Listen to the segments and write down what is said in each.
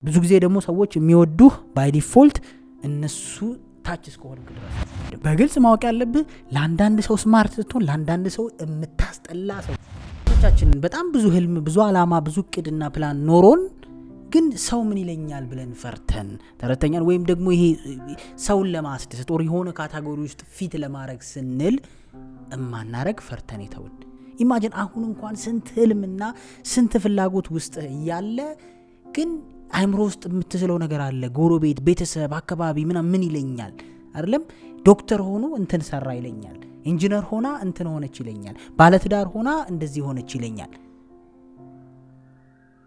ብዙ ጊዜ ደግሞ ሰዎች የሚወዱህ ባይ ዲፎልት እነሱ ታች እስከሆንክ ድረስ። በግልጽ ማወቅ ያለብህ ለአንዳንድ ሰው ስማርት ስትሆን ለአንዳንድ ሰው የምታስጠላ ሰው። ቻችንን በጣም ብዙ ህልም፣ ብዙ አላማ፣ ብዙ እቅድና ፕላን ኖሮን ግን ሰው ምን ይለኛል ብለን ፈርተን ተረተኛል። ወይም ደግሞ ይሄ ሰውን ለማስደሰት ኦር የሆነ ካታጎሪ ውስጥ ፊት ለማድረግ ስንል እማናረግ ፈርተን የተውን። ኢማጂን አሁን እንኳን ስንት ህልምና ስንት ፍላጎት ውስጥ እያለ ግን አይምሮ ውስጥ የምትስለው ነገር አለ። ጎረቤት፣ ቤተሰብ፣ አካባቢ ምን ይለኛል አይደለም። ዶክተር ሆኖ እንትን ሰራ ይለኛል፣ ኢንጂነር ሆና እንትን ሆነች ይለኛል፣ ባለትዳር ሆና እንደዚህ ሆነች ይለኛል።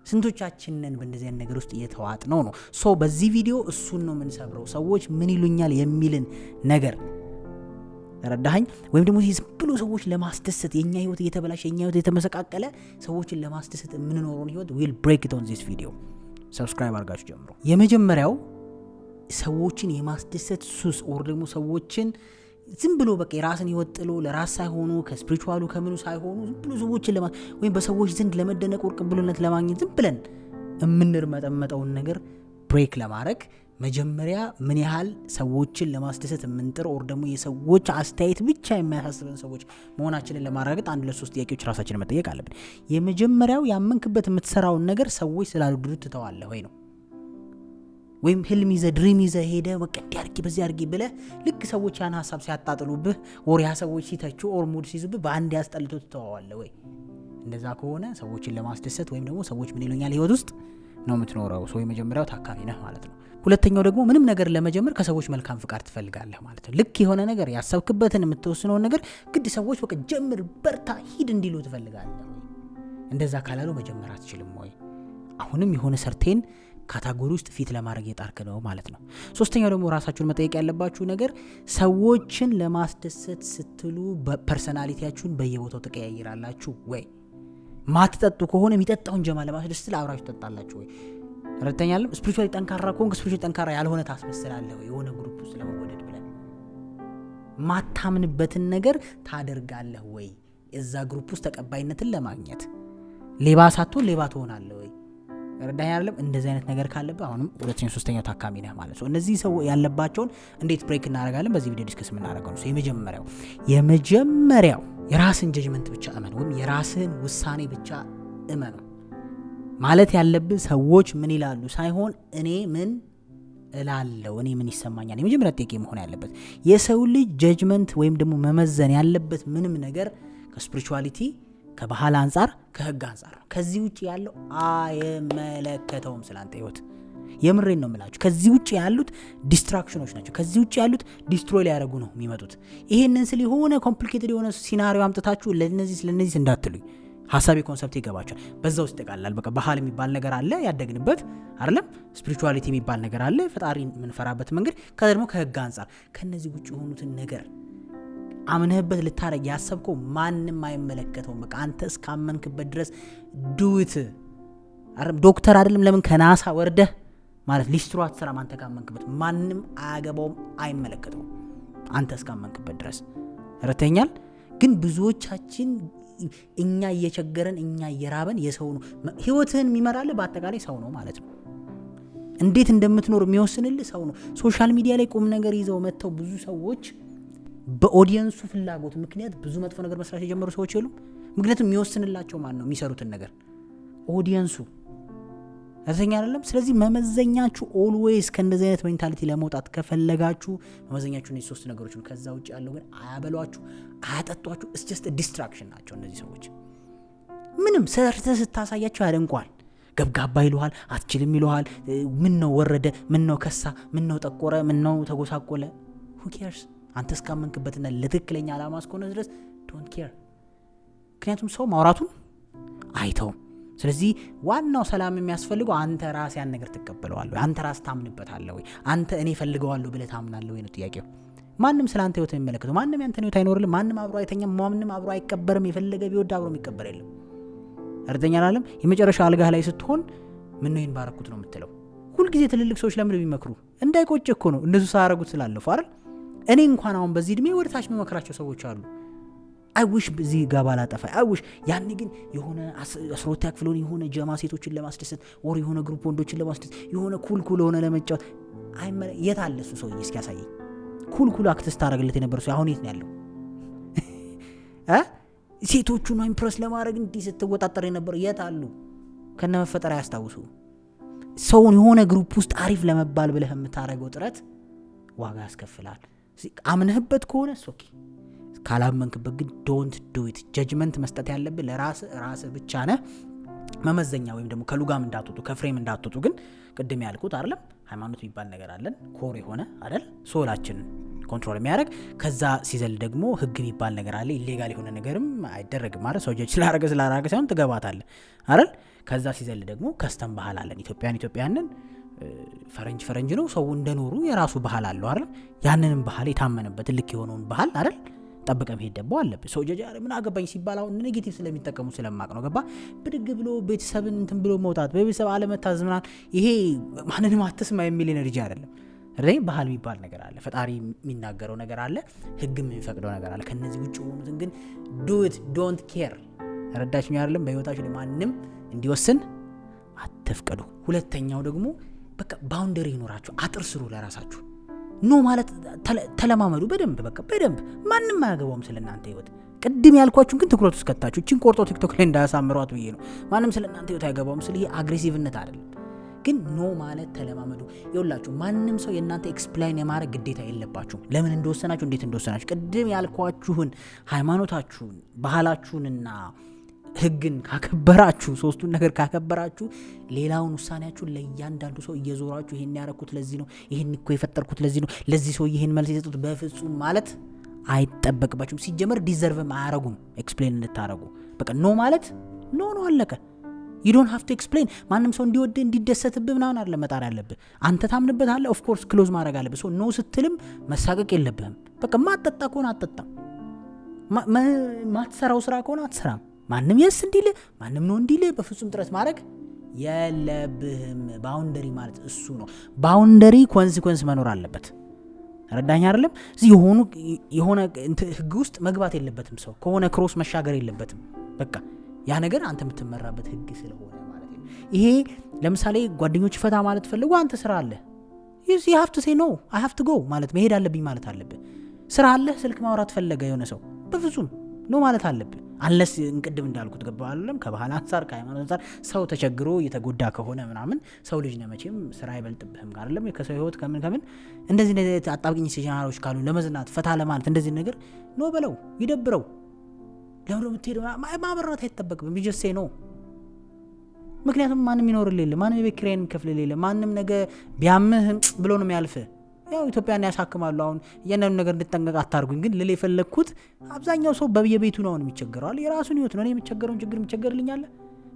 ስንቶቻችንን በእንደዚህ አይነት ነገር ውስጥ እየተዋጥነው ነው። ሶ በዚህ ቪዲዮ እሱን ነው የምንሰብረው። ሰዎች ምን ይሉኛል የሚልን ነገር ተረዳኸኝ? ወይም ደግሞ ዝም ብሎ ሰዎች ለማስደሰት የኛ ህይወት እየተበላሸ የኛ ህይወት የተመሰቃቀለ ሰዎችን ለማስደሰት የምንኖረውን ህይወት ዊል ብሬክ ኢት ኦን ዚስ ቪዲዮ። ሰብስክራይብ አድርጋችሁ ጀምሮ። የመጀመሪያው ሰዎችን የማስደሰት ሱስ ኦር ደግሞ ሰዎችን ዝም ብሎ በቃ የራስን ህይወት ጥሎ ለራስ ሳይሆኑ ከስፒሪቹዋሉ ከምኑ ሳይሆኑ ዝም ብሎ ሰዎችን ወይም በሰዎች ዘንድ ለመደነቅ ወር ቅቡልነት ለማግኘት ዝም ብለን የምንርመጠመጠውን ነገር ብሬክ ለማድረግ መጀመሪያ ምን ያህል ሰዎችን ለማስደሰት የምንጥር ኦር ደግሞ የሰዎች አስተያየት ብቻ የሚያሳስበን ሰዎች መሆናችንን ለማረጋገጥ አንድ ለሶስት ጥያቄዎች ራሳችንን መጠየቅ አለብን። የመጀመሪያው ያመንክበት የምትሰራውን ነገር ሰዎች ስላልወደዱት ትተዋለህ ወይ ነው። ወይም ህልም ይዘህ ድሪም ይዘህ ሄደህ በቃ እንዲያርጊ በዚህ አርጊ ብለህ ልክ ሰዎች ያን ሀሳብ ሲያጣጥሉብህ ኦር ያ ሰዎች ሲተቹ ኦር ሙድ ሲይዙብህ በአንድ ያስጠልቶ ትተዋለህ ወይ? እንደዛ ከሆነ ሰዎችን ለማስደሰት ወይም ደግሞ ሰዎች ምን ይሉኛል ህይወት ውስጥ ነው የምትኖረው። ሰው የመጀመሪያው ታካሚ ነህ ማለት ነው። ሁለተኛው ደግሞ ምንም ነገር ለመጀመር ከሰዎች መልካም ፍቃድ ትፈልጋለህ ማለት ነው። ልክ የሆነ ነገር ያሰብክበትን የምትወስነውን ነገር ግድ ሰዎች በቃ ጀምር፣ በርታ፣ ሂድ እንዲሉ ትፈልጋለህ ወይ? እንደዛ ካላሉ መጀመር አትችልም ወይ? አሁንም የሆነ ሰርቴን ካታጎሪ ውስጥ ፊት ለማድረግ የጣርክ ነው ማለት ነው። ሶስተኛው ደግሞ ራሳችሁን መጠየቅ ያለባችሁ ነገር ሰዎችን ለማስደሰት ስትሉ ፐርሰናሊቲያችሁን በየቦታው ተቀያይራላችሁ ወይ? ማትጠጡ ከሆነ የሚጠጣውን ጀማ ለማስደሰት አብራችሁ ትጠጣላችሁ ወይ? ረተኛለም ስፒሪቹዋሊ ጠንካራ ከሆንክ ስፒሪቹዋሊ ጠንካራ ያልሆነ ታስመስላለህ ወይ? የሆነ ግሩፕ ውስጥ ለመወደድ ብለን ማታምንበትን ነገር ታደርጋለህ ወይ? እዛ ግሩፕ ውስጥ ተቀባይነትን ለማግኘት ሌባ ሳትሆን ሌባ ትሆናለህ ወይ? ረዳኝ አይደለም። እንደዚህ አይነት ነገር ካለብህ አሁንም ሁለተኛው ሶስተኛው ታካሚ ነህ ማለት ነው። እነዚህ ሰው ያለባቸውን እንዴት ብሬክ እናደርጋለን? በዚህ ቪዲዮ ዲስከስ የምናደርገው ነው። የመጀመሪያው የራስን ጀጅመንት ብቻ እመን፣ ወይም የራስን ውሳኔ ብቻ እመን ማለት ያለብህ ሰዎች ምን ይላሉ ሳይሆን እኔ ምን እላለሁ፣ እኔ ምን ይሰማኛል። የመጀመሪያ ጥያቄ መሆን ያለበት የሰው ልጅ ጀጅመንት ወይም ደግሞ መመዘን ያለበት ምንም ነገር ከስፒሪቹዋሊቲ ከባህል አንጻር ከህግ አንጻር ነው። ከዚህ ውጭ ያለው አይመለከተውም ስላንተ ህይወት። የምሬን ነው የምላችሁ። ከዚህ ውጭ ያሉት ዲስትራክሽኖች ናቸው። ከዚህ ውጭ ያሉት ዲስትሮይ ሊያደርጉ ነው የሚመጡት። ይሄንን ስለ የሆነ ኮምፕሊኬትድ የሆነ ሲናሪዮ አምጥታችሁ ለነዚህ እንዳትሉኝ። ሐሳቤ ኮንሰፕት ይገባችኋል። በዛ ውስጥ ይጠቃልላል። በቃ ባህል የሚባል ነገር አለ ያደግንበት አይደለም። ስፒሪቹዋሊቲ የሚባል ነገር አለ ፈጣሪ የምንፈራበት መንገድ። ከዛ ደግሞ ከህግ አንጻር ከነዚህ ውጭ የሆኑትን ነገር አምነህበት ልታረግ ያሰብከው ማንም አይመለከተውም። በቃ አንተ እስካመንክበት ድረስ ዱት ዶክተር አይደለም ለምን ከናሳ ወርደህ ማለት ሊስትሮ አትሰራም። አንተ ካመንክበት ማንም አያገባውም፣ አይመለከተውም አንተ እስካመንክበት ድረስ ረተኛል። ግን ብዙዎቻችን እኛ እየቸገረን እኛ እየራበን የሰው ነው ህይወትህን የሚመራልህ በአጠቃላይ ሰው ነው ማለት ነው። እንዴት እንደምትኖር የሚወስንልህ ሰው ነው። ሶሻል ሚዲያ ላይ ቁም ነገር ይዘው መጥተው ብዙ ሰዎች በኦዲየንሱ ፍላጎት ምክንያት ብዙ መጥፎ ነገር መስራት የጀመሩ ሰዎች የሉም። ምክንያቱም የሚወስንላቸው ማን ነው? የሚሰሩትን ነገር ኦዲየንሱ እርተኛ አይደለም። ስለዚህ መመዘኛችሁ ኦልዌይስ ከእንደዚህ አይነት ሜንታሊቲ ለመውጣት ከፈለጋችሁ መመዘኛችሁ እነዚህ ሶስት ነገሮች ነው። ከዛ ውጭ ያለው ግን አያበሏችሁ፣ አያጠጧችሁ። it's just a distraction ናቸው እነዚህ ሰዎች። ምንም ሰርተህ ስታሳያቸው ያደንቋል፣ ገብጋባ ይሉሃል፣ አትችልም ይሉሃል። ምን ነው ወረደ፣ ምን ነው ከሳ፣ ምን ነው ጠቆረ፣ ምን ነው ተጎሳቆለ። who cares? አንተ እስካመንክበትና ለትክክለኛ ዓላማ እስከሆነ ድረስ don't care። ምክንያቱም ሰው ማውራቱን አይተውም። ስለዚህ ዋናው ሰላም የሚያስፈልገው አንተ ራስ ያን ነገር ትቀበለዋለህ፣ አንተ ራስ ታምንበታለህ ወይ? አንተ እኔ ፈልገዋለሁ ብለህ ታምናለህ ወይ ነው ጥያቄው። ማንም ስላንተ ህይወት የሚመለከተው ማንም ያንተን ህይወት አይኖርልም። ማንም አብሮ አይተኛም፣ ማንም አብሮ አይቀበርም። የፈለገ ቢወድ አብሮ የሚቀበር የለም። እርግጠኛ አይደለም። የመጨረሻ አልጋህ ላይ ስትሆን ምን ነው ይሄን ባረኩት ነው የምትለው። ሁልጊዜ ትልልቅ ሰዎች ለምን ቢመክሩ እንዳይቆጭ እኮ ነው። እነሱ ሳያረጉት ስላለፉ አይደል? እኔ እንኳን አሁን በዚህ እድሜ ወደ ታች መመክራቸው ሰዎች አሉ። አይውሽ በዚህ ጋር ባላጠፋ አይውሽ። ያኔ ግን የሆነ 12 ክፍሎን የሆነ ጀማ ሴቶችን ለማስደሰት ወር የሆነ ግሩፕ ወንዶችን ለማስደሰት የሆነ ኩል ሆነ ለመጫወት የት አለ እሱ ሰውዬ? እስኪ ያሳየኝ። ኩል አክትስ ታደርግለት የነበረ ሰው አሁን የት ነው ያለው? ሴቶቹን ኢምፕረስ ለማድረግ እንዲህ ስትወጣጠር የነበረ የት አሉ? ከነ መፈጠር ያስታውሱ። ሰውን የሆነ ግሩፕ ውስጥ አሪፍ ለመባል ብለህ የምታደርገው ጥረት ዋጋ ያስከፍላል። አምነህበት ከሆነ ኦኬ፣ ካላመንክበት ግን ዶንት ዱ ኢት። ጀጅመንት መስጠት ያለብህ ለራስህ ብቻ ነህ። መመዘኛ ወይም ደግሞ ከሉጋም እንዳትወጡ ከፍሬም እንዳትወጡ ግን ቅድም ያልኩት አይደለም፣ ሃይማኖት የሚባል ነገር አለን፣ ኮር የሆነ አይደል፣ ሶላችንን ኮንትሮል የሚያደርግ። ከዛ ሲዘል ደግሞ ህግ የሚባል ነገር አለ። ኢሌጋል የሆነ ነገርም አይደረግም ማለት ሰው ጀጅ ስላደረገ ሳይሆን ትገባታለህ አይደል። ከዛ ሲዘል ደግሞ ከስተም ባህል አለን። ኢትዮጵያንን ፈረንጅ ነው ሰው እንደኖሩ የራሱ ባህል አለው አይደል። ያንንም ባህል የታመነበት ልክ የሆነውን ባህል አይደል ጠብቀ መሄድ ደግሞ አለብህ። ሰው ጀጅ ምን አገባኝ ሲባል አሁን ኔጌቲቭ ስለሚጠቀሙ ስለማቅ ነው። ገባ? ብድግ ብሎ ቤተሰብን እንትን ብሎ መውጣት፣ በቤተሰብ አለመታዘዝ ምናምን፣ ይሄ ማንንም አትስማ የሚል ኤነርጂ አይደለም። ባህል የሚባል ነገር አለ፣ ፈጣሪ የሚናገረው ነገር አለ፣ ህግም የሚፈቅደው ነገር አለ። ከነዚህ ውጭ የሆኑትን ግን ዱ ኢት ዶንት ኬር። ረዳችኝ አይደለም? በህይወታችሁ ማንም እንዲወስን አትፍቀዱ። ሁለተኛው ደግሞ በቃ ባውንደሪ ይኖራችሁ፣ አጥር ስሩ ለራሳችሁ። ኖ ማለት ተለማመዱ በደንብ በደንብ። ማንም አያገባውም ስለናንተ ህይወት። ቅድም ያልኳችሁን ግን ትኩረት ውስጥ ከታችሁ እቺን ቆርጦ ቲክቶክ ላይ እንዳያሳምሯት ብዬ ነው። ማንም ስለናንተ ህይወት አያገባውም ስለ ይሄ አግሬሲቭነት አይደለም፣ ግን ኖ ማለት ተለማመዱ። ይኸውላችሁ ማንም ሰው የእናንተ ኤክስፕላይን የማድረግ ግዴታ የለባችሁም። ለምን እንደወሰናችሁ እንዴት እንደወሰናችሁ ቅድም ያልኳችሁን ሃይማኖታችሁን ባህላችሁንና ህግን ካከበራችሁ፣ ሶስቱን ነገር ካከበራችሁ፣ ሌላውን ውሳኔያችሁን ለእያንዳንዱ ሰው እየዞራችሁ ይሄን ያረኩት ለዚህ ነው፣ ይሄን እኮ የፈጠርኩት ለዚህ ነው፣ ለዚህ ሰው ይሄን መልስ የሰጡት በፍጹም ማለት አይጠበቅባችሁም። ሲጀመር ዲዘርቭም አያረጉም ኤክስፕሌን እንድታረጉ። በቃ ኖ ማለት ኖ አለቀ። you don't have to explain። ማንም ሰው እንዲወድ እንዲደሰትብህ ምናምን አይደለም መጣር ያለብህ። አንተ ታምንበታለህ፣ ኦፍ ኮርስ ክሎዝ ማድረግ አለብህ። ሶ ኖ ስትልም መሳቀቅ የለብህም። በቃ ማጠጣ ከሆነ አጠጣም፣ ማትሰራው ስራ ከሆነ አትሰራም። ማንም የስ እንዲል ማንም ነው እንዲል በፍጹም ጥረት ማድረግ የለብህም። ባውንደሪ ማለት እሱ ነው። ባውንደሪ ኮንሲኩዌንስ መኖር አለበት። ረዳኝ አይደለም? እዚህ የሆነ ህግ ውስጥ መግባት የለበትም። ሰው ከሆነ ክሮስ መሻገር የለበትም። በቃ ያ ነገር አንተ የምትመራበት ህግ ስለሆነ ማለት ነው። ይሄ ለምሳሌ ጓደኞች ፈታ ማለት ፈልጉ፣ አንተ ስራ አለ you have to say no I have to go ማለት መሄድ አለብኝ ማለት አለብህ። ስራ አለ ስልክ ማውራት ፈለገ የሆነ ሰው በፍጹም ኖ ማለት አለብህ። አንለስ እንቅድም እንዳልኩት ገባህ አይደለም? ከባህል አንፃር ከሃይማኖት አንፃር ሰው ተቸግሮ እየተጎዳ ከሆነ ምናምን ሰው ልጅ ነው መቼም ስራ አይበልጥብህም ጋር አይደለም? ከሰው ህይወት ከምን እንደዚህ አጣብቂኝ ሲጀናሮች ካሉ ለመዝናት ፈታ ለማለት እንደዚህ ነገር ኖ በለው፣ ይደብረው። ለምን የምትሄደው ማብራት አይተበቅም ቢጀሴ ነው። ምክንያቱም ማንም ይኖርልህ የለ፣ ማንም የቤት ኪራይን የሚከፍልልህ የለ፣ ማንም ነገ ቢያምህ ብሎ ነው የሚያልፍህ። ያው ኢትዮጵያን ያሳክማሉ። አሁን የነን ነገር እንድትጠንቀቅ አታርጉኝ። ግን ልል የፈለግኩት አብዛኛው ሰው በየቤቱ ነው የሚቸገረው አይደል? የራሱን ህይወት ነው። እኔ የሚቸገረውን ችግር የሚቸገርልኛል፣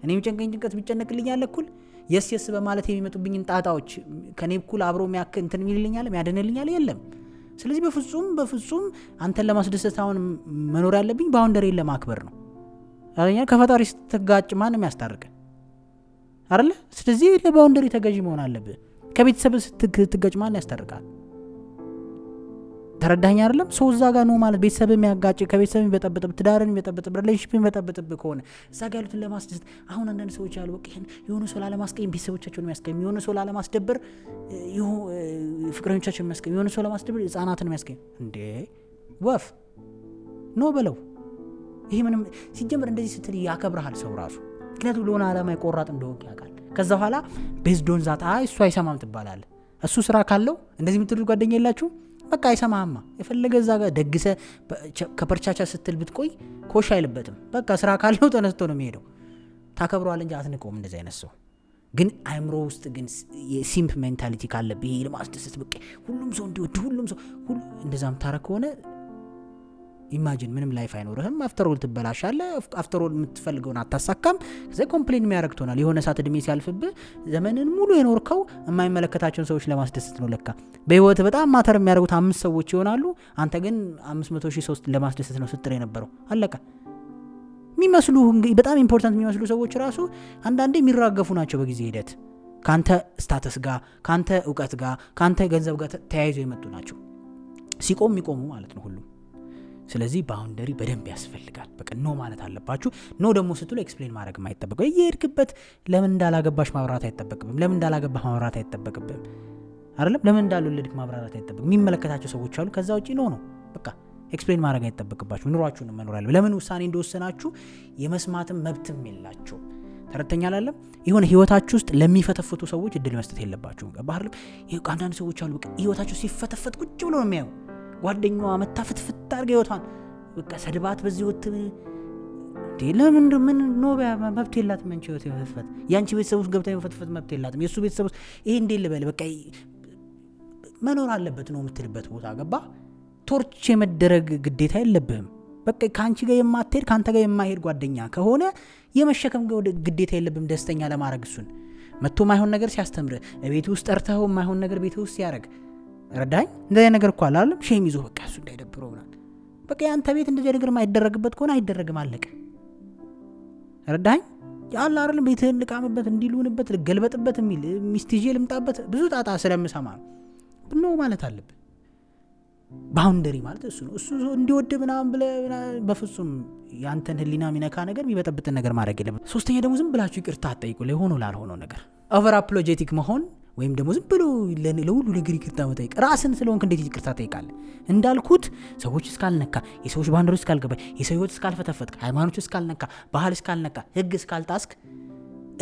እኔ የሚጨንቀኝ ጭንቀት ቢጨነቅልኛል፣ እኩል የስ በማለት የሚመጡብኝን ጣጣዎች ከኔ እኩል አብሮ የሚያክል እንትን የሚልልኛል የሚያደንልኛል የለም። ስለዚህ በፍጹም አንተን ለማስደሰት አሁን መኖር ያለብኝ ባውንደሪን ለማክበር ነው። አረኛ ከፈጣሪ ስትጋጭ ማንም ያስታርቅ አይደለ? ስለዚህ ለባውንደሪ ተገዢ መሆን አለብህ። ከቤተሰብ ስትጋጭ ማን ያስታርቃል? ተረዳኸኝ አይደለም? ሰው እዛ ጋር ነው ማለት ቤተሰብ የሚያጋጭ ከቤተሰብ የሚበጠብጥ ትዳርን የሚበጠብጥ ሪሌሽንሺፕ የሚበጠብጥ ከሆነ እዛ ጋር ያሉትን ለማስደሰት አሁን አንዳንድ ሰዎች ያሉ በቃ የሆነ ሰው ላለማስቀየም ቤተሰቦቻቸውን የሚያስቀየም፣ የሆነ ሰው ላለማስደበር ፍቅረኞቻቸውን የሚያስቀየም፣ የሆነ ሰው ለማስደበር ህፃናትን የሚያስቀየም። እንዴ ወፍ ኖ በለው። ይሄ ምንም ሲጀምር እንደዚህ ስትል ያከብርሃል ሰው ራሱ። ምክንያቱም ለሆነ ዓላማ የቆራጥ እንደሆንክ ያውቃል። ከዛ በኋላ ቤዝዶን ዛት እሱ አይሰማም ትባላለህ። እሱ ስራ ካለው እንደዚህ የምትሉት ጓደኛ የላችሁ በቃ አይሰማህማ። የፈለገ እዛ ጋር ደግሰ ከፐርቻቻ ስትል ብትቆይ ኮሽ አይልበትም። በቃ ስራ ካለው ተነስቶ ነው የሚሄደው። ታከብረዋል እንጂ አትንቀውም። እንደዚህ አይነት ሰው ግን አይምሮ ውስጥ ግን የሲምፕ ሜንታሊቲ ካለብህ ይሄ ለማስደሰት በቃ ሁሉም ሰው እንዲወድ ሁሉም ሰው እንደዛም ታረክ ከሆነ ኢማጂን ምንም ላይፍ አይኖርህም። አፍተሮል ትበላሻለህ። አፍተሮል የምትፈልገውን አታሳካም። ከዛ ኮምፕሌን የሚያደርግ ትሆናል። የሆነ ሰዓት እድሜ ሲያልፍብህ ዘመንን ሙሉ የኖርከው የማይመለከታቸውን ሰዎች ለማስደሰት ነው። ለካ በህይወት በጣም ማተር የሚያደርጉት 5 ሰዎች ይሆናሉ። አንተ ግን 500,000 ሰው ለማስደሰት ነው ስትጥር የነበረው። አለቀ። የሚመስሉ በጣም ኢምፖርታንት የሚመስሉ ሰዎች ራሱ አንዳንዴ የሚራገፉ ናቸው በጊዜ ሂደት። ካንተ ስታተስ ጋር፣ ካንተ እውቀት ጋር፣ ካንተ ገንዘብ ጋር ተያይዘው የመጡ ናቸው። ሲቆም የሚቆሙ ማለት ነው ሁሉም። ስለዚህ ባውንደሪ በደንብ ያስፈልጋል። በቃ ኖ ማለት አለባችሁ። ኖ ደግሞ ስትሉ ኤክስፕሌን ማድረግ የማይጠበቅ የሄድክበት ለምን እንዳላገባሽ ማብራራት አይጠበቅብም። ለምን እንዳላገባህ ማብራራት አይጠበቅብም አይደለም። ለምን እንዳልወለድክ ማብራራት አይጠበቅም። የሚመለከታቸው ሰዎች አሉ። ከዛ ውጪ ኖ በቃ ኤክስፕሌን ማድረግ አይጠበቅባችሁ። ኑሯችሁን መኖር ያለው ለምን ውሳኔ እንደወሰናችሁ የመስማትም መብትም የላችሁ። ተረተኛ አይደለም። የሆነ ህይወታችሁ ውስጥ ለሚፈተፍቱ ሰዎች እድል መስጠት የለባችሁም። ባህርም አንዳንድ ሰዎች አሉ በቃ ህይወታችሁ ሲፈተፈት ቁጭ ብሎ ነው የሚያዩ። ጓደኛዋ መታፈትፍት አድርጋ ህይወቷን በቃ ሰድባት በዚህ ወጥ ለምን ምን ኖቢያ መብት የላትም። አንቺ ህይወት ይፈትፈት ያንቺ ቤተሰብ ውስጥ ገብታ ይፈትፈት መብት የላትም። የሱ ቤተሰብ ውስጥ ይሄ እንዴት ልበል በቃ መኖር አለበት ነው የምትልበት ቦታ ገባ። ቶርች የመደረግ ግዴታ የለብህም። በቃ ካንቺ ጋር የማትሄድ ካንተ ጋር የማይሄድ ጓደኛ ከሆነ የመሸከም ግዴታ የለብህም ደስተኛ ለማድረግ። እሱን መጥቶ ማይሆን ነገር ሲያስተምር ቤት ውስጥ ጠርተው ማይሆን ነገር ቤት ውስጥ ሲያደርግ ረዳኝ እንደዚህ ነገር እኮ አላለም ሼም ይዞ በቃ እሱ እንዳይደብረው ብሏል። በቃ ያንተ ቤት እንደዚህ ነገር ማይደረግበት ከሆነ አይደረግም አለቀ። ረዳኝ ያላ አይደል ቤትህን ልቃምበት እንዲሉንበት ልገልበጥበት የሚል ሚስት ይዤ ልምጣበት ብዙ ጣጣ ስለምሰማ ነው ማለት አለብህ። ባውንደሪ ማለት እሱ ነው። እሱ እንዲወድ ምናምን ብለህ በፍጹም ያንተን ህሊና የሚነካ ነገር የሚበጠብጥን ነገር ማድረግ የለም። ሶስተኛ ደግሞ ዝም ብላችሁ ይቅርታ አትጠይቁ ለሆነው ላልሆነው ነገር። ኦቨር አፖሎጄቲክ መሆን ወይም ደግሞ ዝም ብሎ ለሁሉ ነገር ይቅርታ መጠየቅ። ራስን ስለሆንክ እንዴት ይቅርታ ጠይቃለህ? እንዳልኩት ሰዎች እስካልነካ፣ የሰዎች ባንደሮች እስካልገባ፣ የሰው ህይወት እስካልፈተፈትክ፣ ሃይማኖት እስካልነካ፣ ባህል እስካልነካ፣ ህግ እስካልጣስክ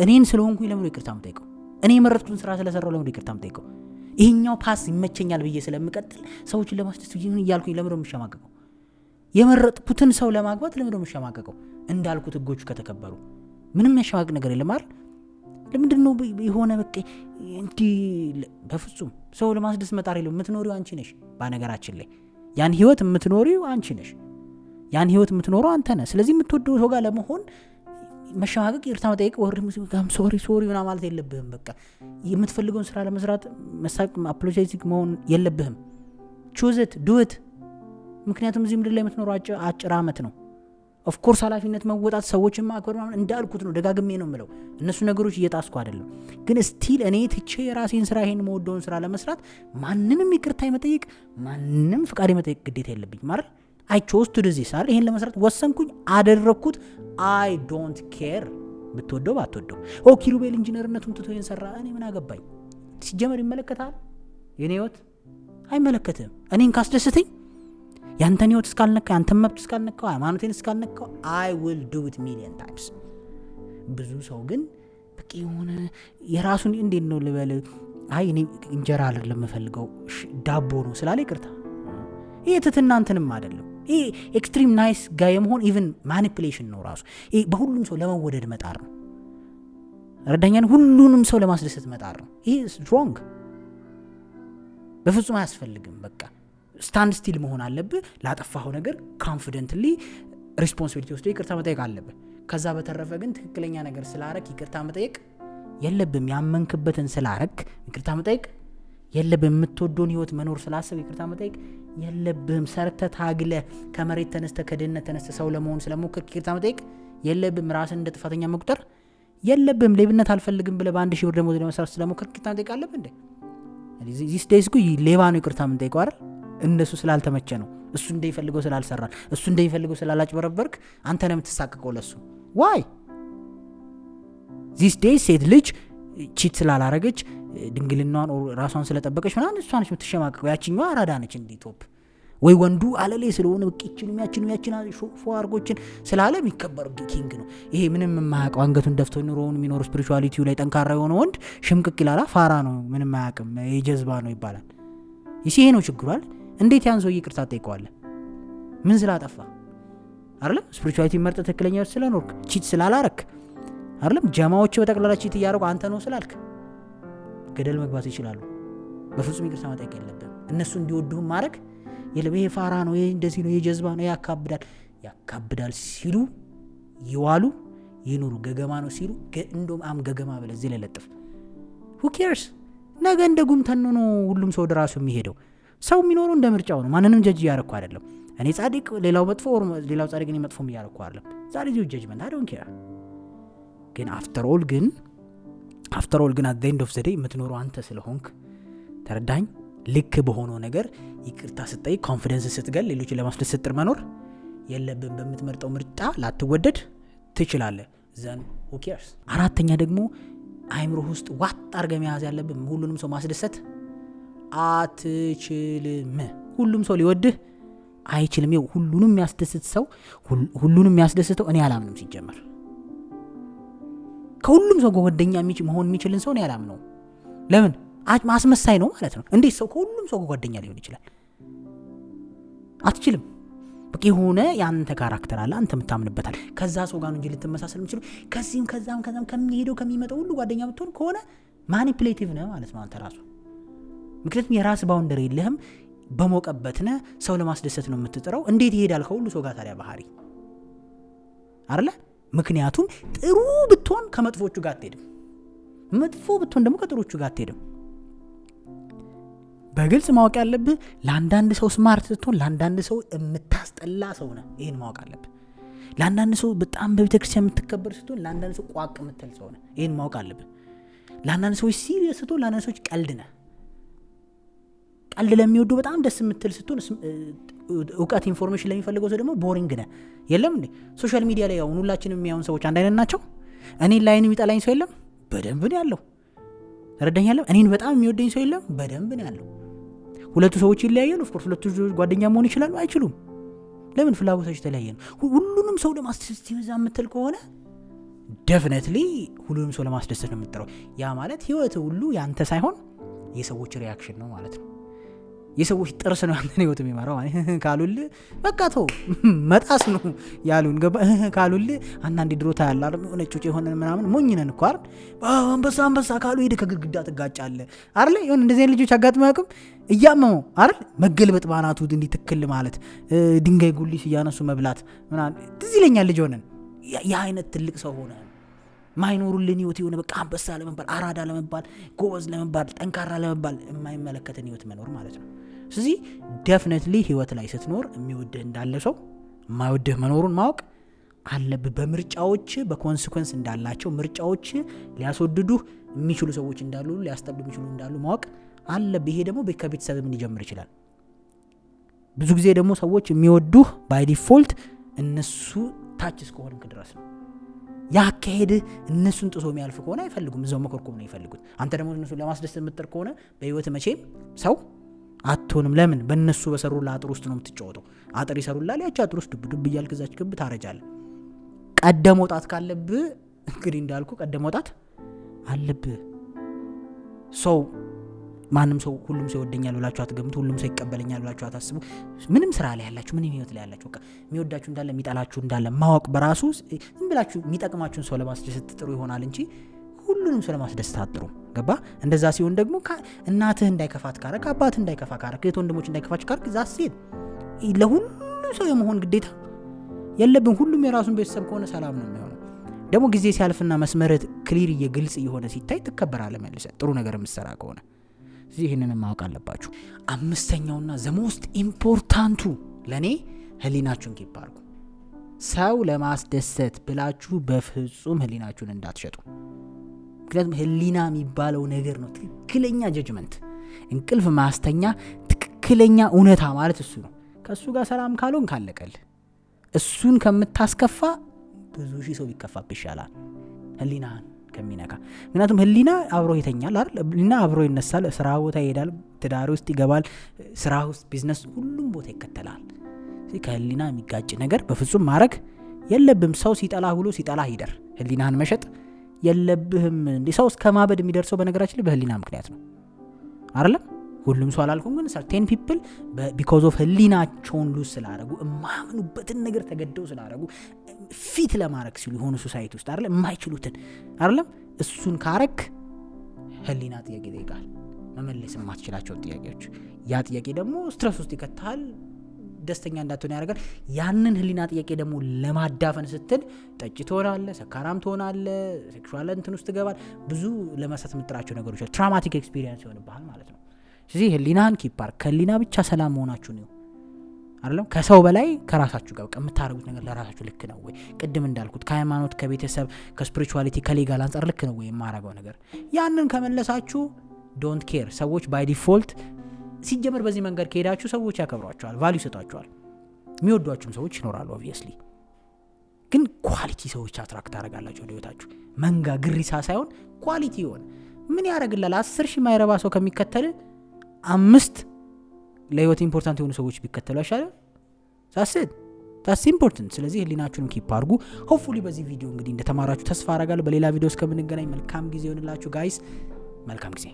እኔን ስለሆንኩኝ ለምን ይቅርታ መጠይቀው? እኔ የመረጥኩትን ስራ ስለሰራው ለምን ይቅርታ መጠይቀው? ይሄኛው ፓስ ይመቸኛል ብዬ ስለምቀጥል ሰዎችን ለማስደሰት ይሁን እያልኩኝ ለምን ነው የምሸማቀቀው? የመረጥኩትን ሰው ለማግባት ለምን ነው የምሸማቀቀው? እንዳልኩት ህጎቹ ከተከበሩ ምንም ያሸማቀቅ ነገር የለም አይደል? ለምንድን ነው የሆነ በቃ እንዲ በፍጹም ሰው ለማስደሰት መጣር የለም። የምትኖሪው አንቺ ነሽ። በነገራችን ላይ ያን ህይወት የምትኖሪው አንቺ ነሽ። ያን ህይወት የምትኖረው አንተ ነህ። ስለዚህ የምትወደው ሰው ጋር ለመሆን መሸማቀቅ፣ ይቅርታ መጠየቅ፣ ወርም ሶሪ ና ማለት የለብህም። በቃ የምትፈልገውን ስራ ለመስራት መሳቅ አፖሎጂቲክ መሆን የለብህም። ቹዝት ዱት። ምክንያቱም እዚህ ምድር ላይ የምትኖረው አጭር አመት ነው። ኦፍ ኮርስ ኃላፊነት መወጣት፣ ሰዎችን ማክበር ምናምን እንዳልኩት ነው። ደጋግሜ ነው የምለው። እነሱ ነገሮች እየጣስኩ አይደለም። ግን ስቲል እኔ ትቼ የራሴን ስራ ይሄን መወደውን ስራ ለመስራት ማንንም ይቅርታ የመጠየቅ ማንንም ፍቃድ የመጠየቅ ግዴታ የለብኝ ማለት I chose to do this አይደል? ይሄን ለመስራት ወሰንኩኝ፣ አደረኩት። I don't care ብትወደው ባትወደው። ኪሩቤል ኢንጂነርነቱን ትቶ ይሄን ሰራ፣ እኔ ምን አገባኝ? ሲጀመር ይመለከታል? የኔ ህይወት አይመለከትም። እኔን ካስደስተኝ ያንተን ህይወት እስካልነካ፣ ያንተን መብት እስካልነካ፣ ሃይማኖቴን እስካልነካ I will do it million times። ብዙ ሰው ግን በቃ የሆነ የራሱን እንዴት ነው ልበል፣ እኔ እንጀራ አይደለም የምፈልገው ዳቦ ነው ስላለ ይቅርታ። ይሄ ትትናንተንም አይደለም። ይሄ ኤክስትሪም ናይስ ጋይ የመሆን ኢቭን ማኒፑሌሽን ነው ራሱ። ይሄ በሁሉም ሰው ለመወደድ መጣር ነው። ረዳኛን ሁሉንም ሰው ለማስደሰት መጣር ነው። ይሄ ስትሮንግ በፍጹም አያስፈልግም። በቃ ስታንድ ስቲል መሆን አለብህ። ላጠፋኸው ነገር ኮንፊደንትሊ ሪስፖንሲቢሊቲ ወስደህ ይቅርታ መጠየቅ አለብህ። ከዛ በተረፈ ግን ትክክለኛ ነገር ስላረክ ይቅርታ መጠየቅ የለብህም። ያመንክበትን ስላረክ ይቅርታ መጠየቅ የለብህም። የምትወደውን ህይወት መኖር ስላሰብ ይቅርታ መጠየቅ የለብህም። ሰርተህ ታግለህ ከመሬት ተነስተህ ከድህነት ተነስተህ ሰው ለመሆን ስለሞከርክ ይቅርታ መጠየቅ የለብህም። ራስን እንደ ጥፋተኛ መቁጠር የለብህም። ሌብነት አልፈልግም ብለህ በአንድ ሺህ ብር ደሞዝ ለመስራት ስለሞከርክ ይቅርታ መጠየቅ አለብህ እንዴ? ዚስ ዴይስ እኮ ሌባ ነው ይቅርታ የምንጠይቀው አይደል? እነሱ ስላልተመቸ ነው። እሱ እንደሚፈልገው ስላልሰራል፣ እሱ እንደሚፈልገው ስላላጭበረበርክ አንተ ነው የምትሳቀቀው ለሱ። ዋይ ዚስ ዴይስ ሴት ልጅ ቺት ስላላረገች ድንግልናዋን ራሷን ስለጠበቀች ምናምን እሷ ነች የምትሸማቀቀው። ያችኛዋ አራዳ ነች እንዴ ቶፕ። ወይ ወንዱ አለሌ ስለሆነ በቂችንም ያችን ፎአርጎችን ስላለ የሚከበር ኪንግ ነው። ይሄ ምንም የማያውቀው አንገቱን ደፍቶ ኑሮውን የሚኖር ስፒሪቹዋሊቲው ላይ ጠንካራ የሆነ ወንድ ሽምቅቅ ይላላ፣ ፋራ ነው፣ ምንም አያውቅም፣ የጀዝባ ነው ይባላል። ይሄ ነው ችግሯል። እንዴት ያን ሰው ይቅርታ ጠይቀዋለህ? ምን ስላጠፋ አይደለም? ስፒሪቹዋሊቲ መርጠህ ትክክለኛ ስለኖርክ ቺት ስላላረክ አይደለም? ጀማዎች በጠቅላላ ቺት እያደረጉ አንተ ነው ስላልክ ገደል መግባት ይችላሉ። በፍጹም ይቅርታ መጠየቅ የለብህም። እነሱ እንዲወዱህም ማድረግ የለም። ይሄ ፋራ ነው፣ ይሄ እንደዚህ ነው፣ ይሄ ጀዝባ ነው፣ ያካብዳል ሲሉ ይዋሉ ይኑሩ። ገገማ ነው ሲሉ እንደውም ገገማ ብለህ እዚህ ላይ ለጥፍ። who cares? ነገ እንደ ጉምተን ነው ሁሉም ሰው ወደ ራሱ የሚሄደው። ሰው የሚኖረው እንደ ምርጫው ነው። ማንንም ጀጅ እያደረኩ አይደለም። እኔ ጻድቅ ሌላው መጥፎ፣ ሌላው ጻድቅ እኔ መጥፎ እያደረኩ አይደለም። ዛሬ ዚሁ ጀጅመንት I don't care። ግን አፍተር ኦል ግን at the end of the day የምትኖረው አንተ ስለሆንክ ተረዳኝ። ልክ በሆነው ነገር ይቅርታ ስትጠይቅ ኮንፊደንስ ስትገል ሌሎችን ለማስደሰት ስትጥር መኖር የለብን። በምትመርጠው ምርጫ ላትወደድ ትችላለህ። ዘን who cares። አራተኛ ደግሞ አይምሮ ውስጥ ዋጥ አድርገህ መያዝ ያለብን ሁሉንም ሰው ማስደሰት አትችልም። ሁሉም ሰው ሊወድህ አይችልም። ሁሉንም የሚያስደስት ሰው ሁሉንም የሚያስደስተው እኔ አላምንም። ሲጀመር ከሁሉም ሰው ጓደኛ መሆን የሚችልን ሰው እኔ አላምነው። ለምን? ማስመሳይ ነው ማለት ነው። እንዴት ሰው ከሁሉም ሰው ጓደኛ ሊሆን ይችላል? አትችልም። በቃ የሆነ ያንተ ካራክተር አለ፣ አንተ የምታምንበታል። ከዛ ሰው ጋር ነው እንጂ ልትመሳሰል የምችለው ከዚህም ከዛም ከሚሄደው ከሚመጣው ሁሉ ጓደኛ ብትሆን ከሆነ ማኒፕሌቲቭ ነህ ማለት ነው አንተ ራሱ። ምክንያቱም የራስ ባውንደሪ የለህም፣ በሞቀበት ነህ፣ ሰው ለማስደሰት ነው የምትጥረው። እንዴት ይሄዳል ከሁሉ ሰው ጋር ታዲያ ባህሪ አይደለ? ምክንያቱም ጥሩ ብትሆን ከመጥፎቹ ጋር አትሄድም፣ መጥፎ ብትሆን ደግሞ ከጥሩቹ ጋር አትሄድም። በግልጽ ማወቅ ያለብህ ለአንዳንድ ሰው ስማርት ስትሆን ለአንዳንድ ሰው የምታስጠላ ሰው ነህ። ይህን ማወቅ አለብህ። ለአንዳንድ ሰው በጣም በቤተክርስቲያን የምትከበር ስትሆን ለአንዳንድ ሰው ቋቅ የምትል ሰው ነህ። ይህን ማወቅ አለብህ። ለአንዳንድ ሰዎች ሲሪየስ ስትሆን ለአንዳንድ ሰዎች ቀልድ ነህ። ቀልድ ለሚወዱ በጣም ደስ የምትል ስትሆን እውቀት ኢንፎርሜሽን ለሚፈልገው ሰው ደግሞ ቦሪንግ ነህ። የለም እንዴ ሶሻል ሚዲያ ላይ አሁን ሁላችንም የሚያዩን ሰዎች አንድ አይነት ናቸው? እኔን ላይን የሚጠላኝ ሰው የለም? በደንብ ነው ያለው። ተረዳኛለህ? እኔን በጣም የሚወደኝ ሰው የለም? በደንብ ነው ያለው። ሁለቱ ሰዎች ይለያያሉ። ኦፍ ኮርስ ሁለቱ ጓደኛ መሆን ይችላሉ? አይችሉም። ለምን? ፍላጎታቸው የተለያየ ነው። ሁሉንም ሰው ለማስደሰት የምትል ከሆነ ዴፊኒትሊ ሁሉንም ሰው ለማስደሰት ነው የምትጥረው። ያ ማለት ህይወት ሁሉ ያንተ ሳይሆን የሰዎች ሪአክሽን ነው ማለት ነው። የሰዎች ጥርስ ነው ያንተን ህይወት የሚመራው። ካሉል በቃ ተው መጣስ ነው ያሉን ገባ ካሉል አንዳንድ ድሮታ ያላል የሆነ ጩጭ የሆነ ምናምን ሞኝ ነን እኮ አይደል? አንበሳ ካሉ ሄደ ከግድግዳ ትጋጫለህ አይደል? ይሁን እንደዚህ ልጆች አጋጥመው ያውቁም? እያመመው አይደል? መገልበጥ ባናቱ እንዲህ ትክል ማለት ድንጋይ ጉሊስ እያነሱ መብላት ምናምን ትዝ ይለኛል። ልጅ ሆነን ያ አይነት ትልቅ ሰው ሆነ ማይኖሩልን ህይወት የሆነ በቃ አንበሳ ለመባል አራዳ ለመባል ጎበዝ ለመባል ጠንካራ ለመባል የማይመለከተን ህይወት መኖር ማለት ነው። ስለዚህ ዴፊኒትሊ ህይወት ላይ ስትኖር የሚወድህ እንዳለ ሰው የማይወድህ መኖሩን ማወቅ አለብህ። በምርጫዎች በኮንሲኩዌንስ እንዳላቸው ምርጫዎች ሊያስወድዱህ የሚችሉ ሰዎች እንዳሉ ሊያስጠሉ የሚችሉ እንዳሉ ማወቅ አለብህ። ይሄ ደግሞ ከቤተሰብም ሊጀምር ይችላል። ብዙ ጊዜ ደግሞ ሰዎች የሚወዱህ ባይ ዲፎልት እነሱ ታች እስከሆንክ ድረስ ነው። ያካሄድ እነሱን ጥሶ የሚያልፍ ከሆነ አይፈልጉም፣ እዛው መኮርኮም ነው ይፈልጉት። አንተ ደግሞ እነሱን ለማስደሰት የምትጥር ከሆነ በህይወት መቼም ሰው አትሆንም። ለምን? በእነሱ በሰሩላ አጥር ውስጥ ነው የምትጫወተው። አጥር ይሰሩላል፣ ያቺ አጥር ውስጥ ዱብ እያልክ እዛች ግብ ታረጃለህ። ቀደ መውጣት ካለብህ እንግዲህ እንዳልኩ ቀደ መውጣት አለብህ። ሰው ማንም ሰው ሁሉም ሰው ይወደኛል ብላችሁ አትገምቱ። ሁሉም ሰው ይቀበለኛል ብላችሁ አታስቡ። ምንም ስራ ላይ ያላችሁ ምንም ህይወት ላይ ያላችሁ በቃ የሚወዳችሁ እንዳለ የሚጠላችሁ እንዳለ ማወቅ በራሱ ዝም ብላችሁ የሚጠቅማችሁን ሰው ለማስደሰት ጥሩ ይሆናል እንጂ ሁሉንም ሰው ለማስደሰት አጥሩ። ገባ? እንደዛ ሲሆን ደግሞ እናትህ እንዳይከፋት ካረክ፣ አባትህ እንዳይከፋ ካረክ፣ እህት ወንድሞች እንዳይከፋችሁ ካረክ ዛስ ሲል ለሁሉም ሰው የመሆን ግዴታ የለብን። ሁሉም የራሱን ቤተሰብ ከሆነ ሰላም ነው የሚሆነው። ደግሞ ጊዜ ሲያልፍና መስመርህ ክሊር ግልጽ እየሆነ ሲታይ ትከበራለህ መልሰህ ጥሩ ነገር የምትሰራ ከሆነ። ይህንን ማወቅ አለባችሁ። አምስተኛውና ዘሞስት ኢምፖርታንቱ ለኔ ህሊናችሁን ኪፕ አድርጉ። ሰው ለማስደሰት ብላችሁ በፍጹም ህሊናችሁን እንዳትሸጡ። ምክንያቱም ህሊና የሚባለው ነገር ነው ትክክለኛ ጀጅመንት፣ እንቅልፍ ማስተኛ ትክክለኛ እውነታ ማለት እሱ ነው። ከእሱ ጋር ሰላም ካልሆን ካለቀል እሱን ከምታስከፋ ብዙ ሺህ ሰው ቢከፋብ ይሻላል ህሊናህን ከሚነካ። ምክንያቱም ህሊና አብሮ ይተኛል አይደል? ህሊና አብሮ ይነሳል፣ ስራ ቦታ ይሄዳል፣ ትዳር ውስጥ ይገባል፣ ስራ ውስጥ ቢዝነስ፣ ሁሉም ቦታ ይከተላል። ስለዚህ ከህሊና የሚጋጭ ነገር በፍጹም ማድረግ የለብህም። ሰው ሲጠላህ ብሎ ሲጠላህ ይደር። ህሊናህን መሸጥ የለብህም። እንዴ ሰው እስከ ማበድ የሚደርሰው በነገራችን ላይ በህሊና ምክንያት ነው አይደለም? ሁሉም ሰው አላልኩም፣ ግን ሰርቴን ፒፕል ቢኮዝ ኦፍ ህሊናቸውን ሉዝ ስላደረጉ የማያምኑበትን ነገር ተገደው ስላደረጉ ፊት ለማድረግ ሲሉ የሆኑ ሶሳይቲ ውስጥ አይደለም የማይችሉትን አይደለም እሱን ካረክ ህሊና ጥያቄ ይጠይቃል፣ መመለስ የማትችላቸው ጥያቄዎች። ያ ጥያቄ ደግሞ ስትረስ ውስጥ ይከታል፣ ደስተኛ እንዳትሆን ያደርጋል። ያንን ህሊና ጥያቄ ደግሞ ለማዳፈን ስትል ጠጭ ትሆናለህ፣ ሰካራም ትሆናለህ፣ ሴክሹዋል እንትን ውስጥ ትገባል። ብዙ ለመሳት የምትጥራቸው ነገሮች ትራውማቲክ ኤክስፒሪየንስ ይሆንብሃል ማለት ነው። ስለዚህ ህሊናህን ኪፓር ከህሊና ብቻ ሰላም መሆናችሁ ነው አይደለም? ከሰው በላይ ከራሳችሁ ጋር የምታደርጉት ነገር ለራሳችሁ ልክ ነው ወይ? ቅድም እንዳልኩት ከሃይማኖት፣ ከቤተሰብ፣ ከስፒሪቹዋሊቲ፣ ከሌጋል አንጻር ልክ ነው ወይ የማረገው ነገር? ያንን ከመለሳችሁ ዶንት ኬር። ሰዎች ባይ ዲፎልት ሲጀመር በዚህ መንገድ ከሄዳችሁ ሰዎች ያከብሯችኋል፣ ቫልዩ ይሰጧችኋል፣ የሚወዷችሁም ሰዎች ይኖራሉ ኦብቪየስሊ። ግን ኳሊቲ ሰዎች አትራክት ታደርጋላችሁ ወደ ህይወታችሁ። መንጋ ግሪሳ ሳይሆን ኳሊቲ የሆነ ምን ያደርግላል? 10,000 ማይረባ ሰው ከሚከተል 5 ለህይወት ኢምፖርታንት የሆኑ ሰዎች ቢከተሉ አይሻልም? ታስ ኢምፖርታንት። ስለዚህ ህሊናችሁን ኪፕ አድርጉ። ሆፕፉሊ በዚህ ቪዲዮ እንግዲህ እንደተማራችሁ ተስፋ አደርጋለሁ። በሌላ ቪዲዮ እስከምንገናኝ መልካም ጊዜ ይሁንላችሁ ጋይስ። መልካም ጊዜ